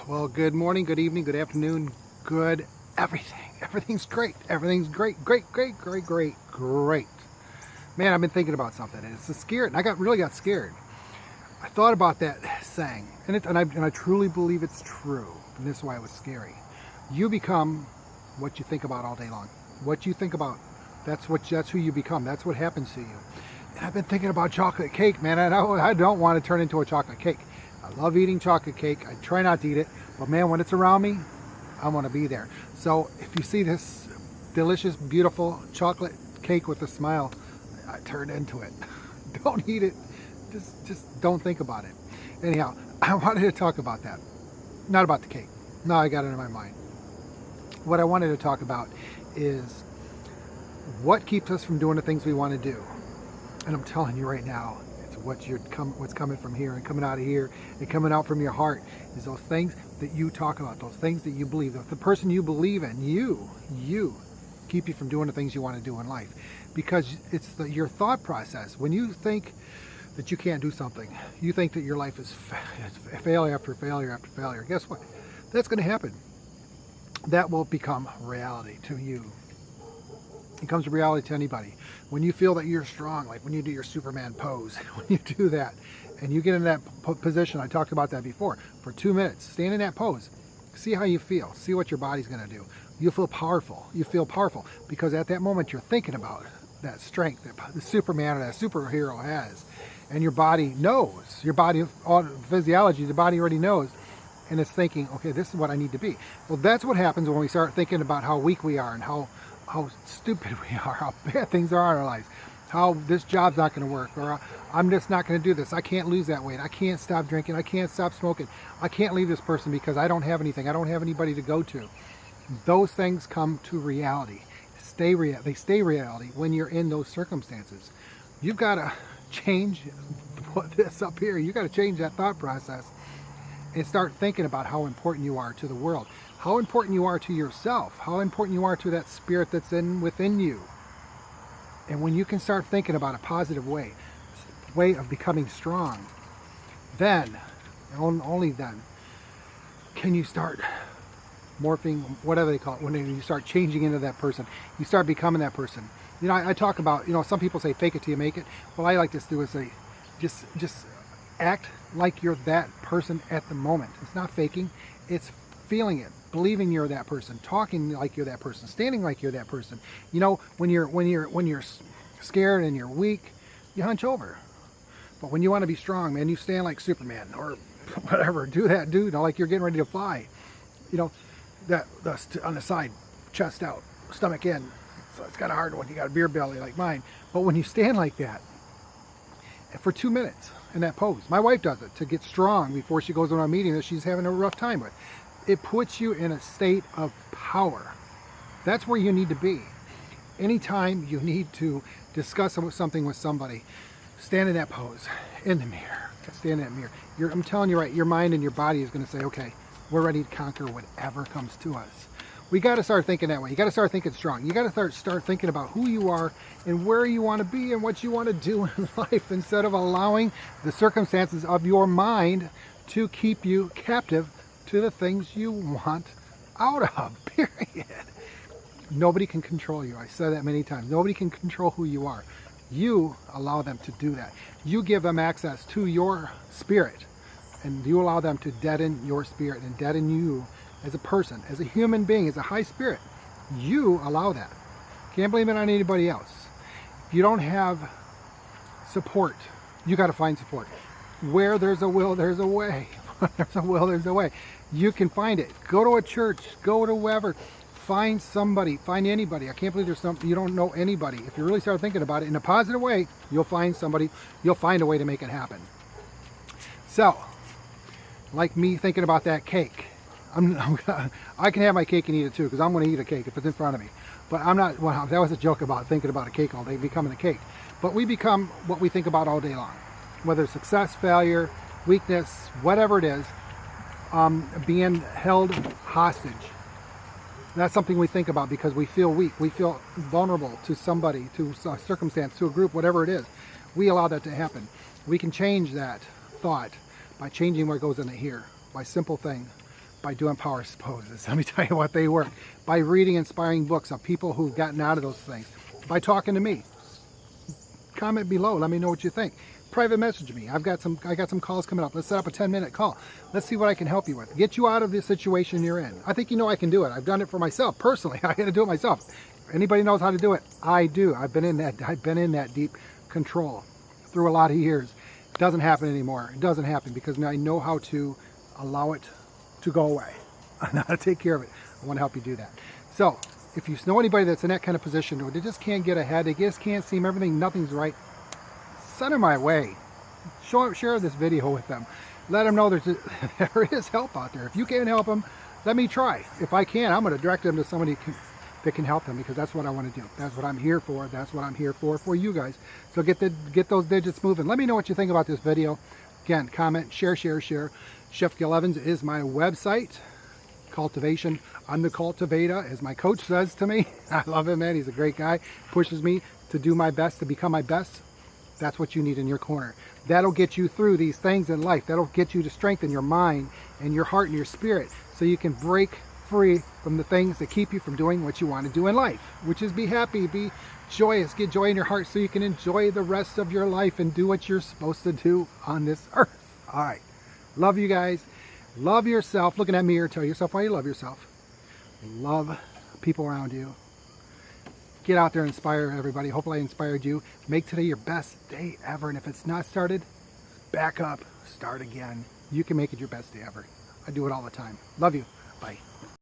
Well, good morning, good evening, good afternoon, good everything. Everything's great. Everything's great, great, great, great, great, great. Man, I've been thinking about something, and it's scared. And I really got scared. I thought about that saying, and I truly believe it's true. And this is why it was scary. You become what you think about all day long. What you think about, that's who you become. That's what happens to you. And I've been thinking about chocolate cake, man. I don't want to turn into a chocolate cake. I love eating chocolate cake. I try not to eat it, but man, when it's around me, I want to be there. So if you see this delicious, beautiful chocolate cake with a smile, I turn into it. Don't eat it. Just don't think about it. Anyhow, I wanted to talk about that. Not about the cake. No, I got it in my mind. What I wanted to talk about is what keeps us from doing the things we want to do. And I'm telling you right now, it's what's coming from here and coming out of here and coming out from your heart is those things that you talk about, those things that you believe, the person you believe in, you keep you from doing the things you want to do in life. Because it's your thought process. When you think that you can't do something, you think that your life is failure after failure after failure, guess what? That's going to happen. That will become reality to you. It becomes a reality to anybody. When you feel that you're strong, like when you do your Superman pose, when you do that and you get in that position, I talked about that before, for 2 minutes, stand in that pose, see how you feel, see what your body's going to do. You'll feel powerful. You feel powerful because at that moment you're thinking about that strength that the Superman or that superhero has. And your body knows, your body, all physiology, the body already knows, and it's thinking, okay, this is what I need to be. Well, that's what happens when we start thinking about how weak we are and how stupid we are, how bad things are in our lives, how this job's not going to work, or I'm just not going to do this. I can't lose that weight. I can't stop drinking. I can't stop smoking. I can't leave this person because I don't have anything. I don't have anybody to go to. Those things come to reality. They stay reality when you're in those circumstances. You've got to change this up here. You've got to change that thought process and start thinking about how important you are to the world, how important you are to yourself, how important you are to that spirit that's within you. And when you can start thinking about a positive way of becoming strong, then, only then, can you start morphing, whatever they call it, when you start changing into that person, you start becoming that person. You know, I talk about, some people say fake it till you make it. What I like to do is say, just act like you're that person at the moment. It's not faking, it's feeling it, believing you're that person, talking like you're that person, standing like you're that person. When you're scared and you're weak, you hunch over. But when you want to be strong, man, you stand like Superman or whatever. Do that, dude, like you're getting ready to fly. That on the side, chest out, stomach in. So it's kind of hard when you got a beer belly like mine. But when you stand like that for 2 minutes in that pose, my wife does it to get strong before she goes on a meeting that she's having a rough time with. It puts you in a state of power. That's where you need to be. Anytime you need to discuss something with somebody, stand in that pose, in the mirror. Stand in that mirror. I'm telling you, right, your mind and your body is going to say, okay, we're ready to conquer whatever comes to us. We got to start thinking that way. You got to start thinking strong. You got to start thinking about who you are and where you want to be and what you want to do in life instead of allowing the circumstances of your mind to keep you captive to the things you want out of, period. Nobody can control you. I said that many times. Nobody can control who you are. You allow them to do that. You give them access to your spirit, and you allow them to deaden your spirit and deaden you as a person, as a human being, as a high spirit. You allow that. Can't blame it on anybody else. If you don't have support, you got to find support. Where there's a will, there's a way. There's a will, there's a way. You can find it. Go to a church, go to wherever. Find somebody, find anybody. I can't believe there's something, you don't know anybody. If you really start thinking about it in a positive way, you'll find somebody, you'll find a way to make it happen. So, like me thinking about that cake, I can have my cake and eat it too, because I'm going to eat a cake if it's in front of me. But I'm not, well, that was a joke about thinking about a cake all day, becoming a cake. But we become what we think about all day long. Whether it's success, failure, weakness, whatever it is, being held hostage. That's something we think about because we feel weak. We feel vulnerable to somebody, to a circumstance, to a group, whatever it is. We allow that to happen. We can change that thought by changing what goes in here, by simple thing. by doing power poses. Let me tell you what, they work. By reading inspiring books of people who've gotten out of those things. By talking to me. Comment below. Let me know what you think. Private message me. I got some calls coming up. Let's set up a 10-minute call. Let's see what I can help you with. Get you out of the situation you're in. I think you know I can do it. I've done it for myself personally. I had to do it myself. If anybody knows how to do it, I do. I've been in that deep control through a lot of years. It doesn't happen anymore. It doesn't happen because now I know how to allow it to go away. I know how to take care of it. I want to help you do that. So if you know anybody that's in that kind of position where they just can't get ahead, they just can't seem everything, nothing's right, send them my way. Share this video with them. Let them know there is help out there. If you can't help them, let me try. If I can, I'm going to direct them to somebody that can help them, because that's what I want to do. That's what I'm here for. That's what I'm here for you guys. So get those digits moving. Let me know what you think about this video. Again, comment, share. Chef Gil Evans is my website. Cultivation. I'm the cultivator, as my coach says to me. I love him, man. He's a great guy. Pushes me to do my best, to become my best. That's what you need in your corner. That'll get you through these things in life. That'll get you to strengthen your mind and your heart and your spirit, so you can break free from the things that keep you from doing what you want to do in life, which is be happy, be joyous, get joy in your heart so you can enjoy the rest of your life and do what you're supposed to do on this earth. All right. Love you guys. Love yourself. Look in that mirror. Tell yourself why you love yourself. Love people around you. Get out there and inspire everybody. Hopefully I inspired you. Make today your best day ever. And if it's not started, back up, start again. You can make it your best day ever. I do it all the time. Love you. Bye.